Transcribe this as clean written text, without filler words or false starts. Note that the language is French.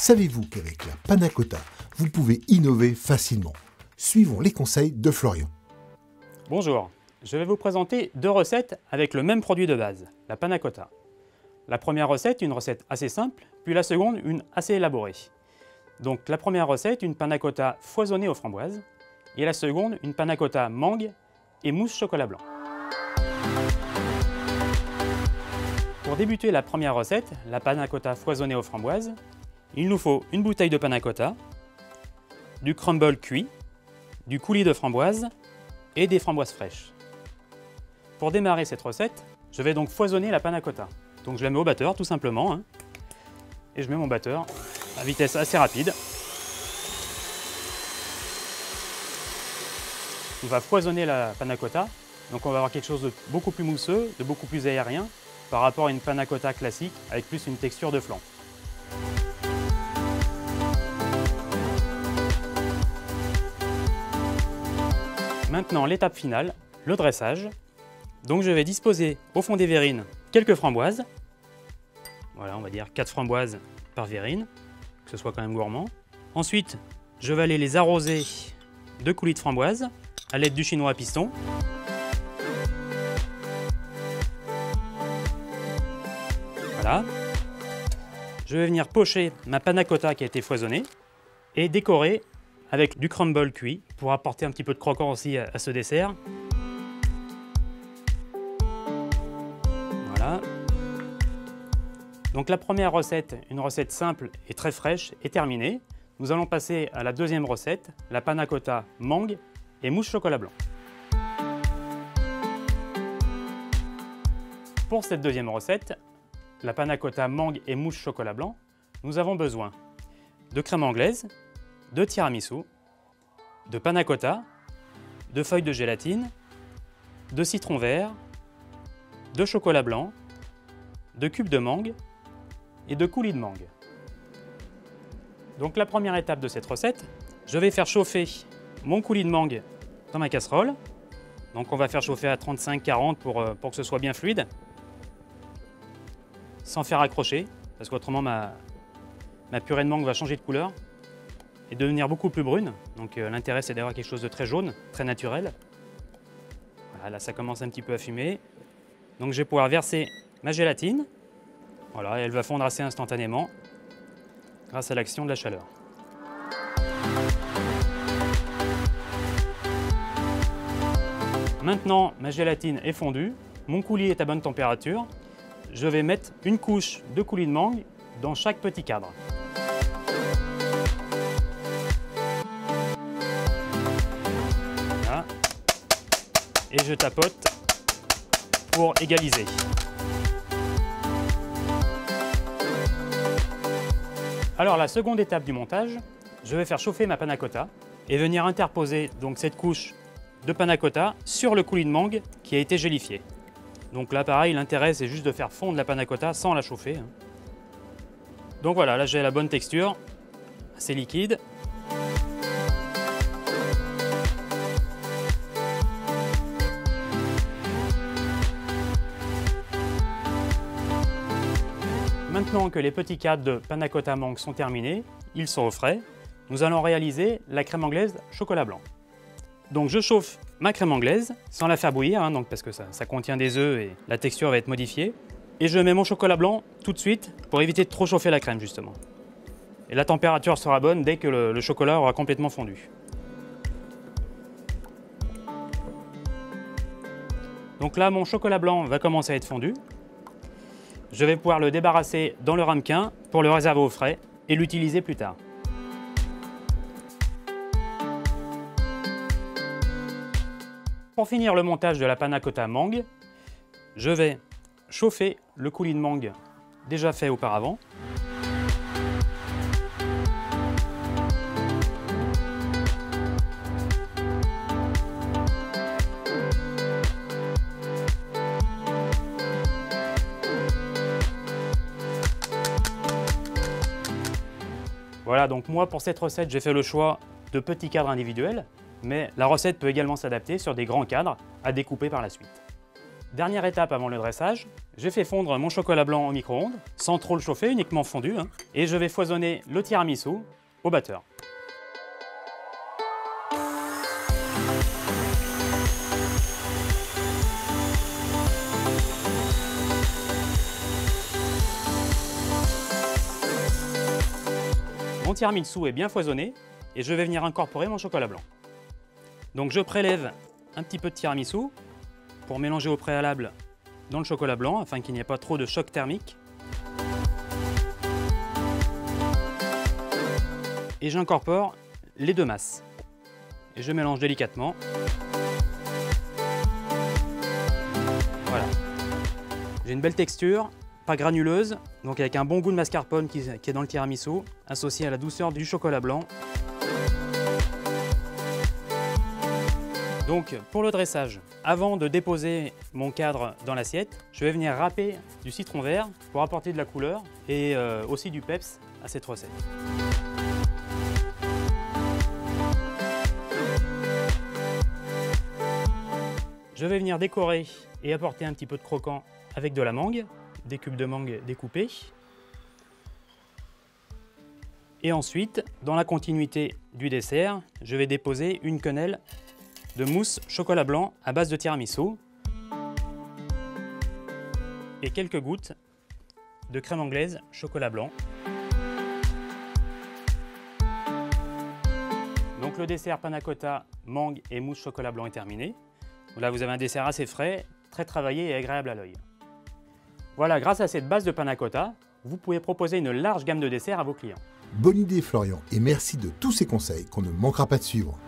Savez-vous qu'avec la panna cotta, vous pouvez innover facilement? Suivons les conseils de Florian. Bonjour, je vais vous présenter deux recettes avec le même produit de base, la panna cotta. La première recette, une recette assez simple, puis la seconde, une assez élaborée. Donc la première recette, une panna cotta foisonnée aux framboises, et la seconde, une panna cotta mangue et mousse chocolat blanc. Pour débuter la première recette, la panna cotta foisonnée aux framboises, il nous faut une bouteille de panna cotta, du crumble cuit, du coulis de framboise et des framboises fraîches. Pour démarrer cette recette, je vais donc foisonner la panna cotta. Donc je la mets au batteur tout simplement, et je mets mon batteur à vitesse assez rapide. On va foisonner la panna cotta, donc on va avoir quelque chose de beaucoup plus mousseux, de beaucoup plus aérien par rapport à une panna cotta classique avec plus une texture de flan. Maintenant l'étape finale, le dressage. Donc je vais disposer au fond des verrines quelques framboises. Voilà, on va dire 4 framboises par verrine, que ce soit quand même gourmand. Ensuite, je vais aller les arroser de coulis de framboises à l'aide du chinois à piston. Voilà. Je vais venir pocher ma panna cotta qui a été foisonnée et décorer avec du crumble cuit pour apporter un petit peu de croquant aussi à ce dessert. Voilà. Donc la première recette, une recette simple et très fraîche, est terminée. Nous allons passer à la deuxième recette, la panna cotta mangue et mousse chocolat blanc. Pour cette deuxième recette, la panna cotta mangue et mousse chocolat blanc, nous avons besoin de crème anglaise, de tiramisu, de panna cotta, de feuilles de gélatine, de citron vert, de chocolat blanc, de cubes de mangue et de coulis de mangue. Donc la première étape de cette recette, je vais faire chauffer mon coulis de mangue dans ma casserole. Donc on va faire chauffer à 35-40 pour que ce soit bien fluide, sans faire accrocher, parce qu'autrement ma purée de mangue va changer de couleur et devenir beaucoup plus brune. Donc l'intérêt c'est d'avoir quelque chose de très jaune, très naturel. Voilà, là ça commence un petit peu à fumer. Donc je vais pouvoir verser ma gélatine. Voilà, elle va fondre assez instantanément grâce à l'action de la chaleur. Maintenant, ma gélatine est fondue, mon coulis est à bonne température. Je vais mettre une couche de coulis de mangue dans chaque petit cadre. Voilà. Et je tapote pour égaliser. Alors la seconde étape du montage, je vais faire chauffer ma panna cotta et venir interposer donc cette couche de panna cotta sur le coulis de mangue qui a été gélifié. Donc là pareil, l'intérêt c'est juste de faire fondre la panna cotta sans la chauffer. Donc voilà, là j'ai la bonne texture, assez liquide. Maintenant que les petits cadres de panna cotta mangue sont terminés, ils sont au frais, nous allons réaliser la crème anglaise chocolat blanc. Donc je chauffe ma crème anglaise sans la faire bouillir, donc parce que ça contient des œufs et la texture va être modifiée. Et je mets mon chocolat blanc tout de suite pour éviter de trop chauffer la crème justement. Et la température sera bonne dès que le chocolat aura complètement fondu. Donc là mon chocolat blanc va commencer à être fondu. Je vais pouvoir le débarrasser dans le ramequin pour le réserver au frais et l'utiliser plus tard. Pour finir le montage de la panna cotta mangue, je vais chauffer le coulis de mangue déjà fait auparavant. Voilà, donc moi pour cette recette, j'ai fait le choix de petits cadres individuels, mais la recette peut également s'adapter sur des grands cadres à découper par la suite. Dernière étape avant le dressage, j'ai fait fondre mon chocolat blanc au micro-ondes, sans trop le chauffer, uniquement fondu, et je vais foisonner le tiramisu au batteur. Mon tiramisu est bien foisonné et je vais venir incorporer mon chocolat blanc. Donc je prélève un petit peu de tiramisu pour mélanger au préalable dans le chocolat blanc afin qu'il n'y ait pas trop de choc thermique. Et j'incorpore les deux masses. Et je mélange délicatement. Voilà. J'ai une belle texture, pas granuleuse, donc avec un bon goût de mascarpone qui est dans le tiramisu, associé à la douceur du chocolat blanc. Donc pour le dressage, avant de déposer mon cadre dans l'assiette, je vais venir râper du citron vert pour apporter de la couleur et aussi du peps à cette recette. Je vais venir décorer et apporter un petit peu de croquant avec de la mangue, des cubes de mangue découpés. Et ensuite, dans la continuité du dessert, je vais déposer une quenelle de mousse chocolat blanc à base de tiramisu et quelques gouttes de crème anglaise chocolat blanc. Donc le dessert panna cotta, mangue et mousse chocolat blanc est terminé. Là vous avez un dessert assez frais, très travaillé et agréable à l'œil. Voilà, grâce à cette base de panna cotta, vous pouvez proposer une large gamme de desserts à vos clients. Bonne idée Florian, et merci de tous ces conseils qu'on ne manquera pas de suivre.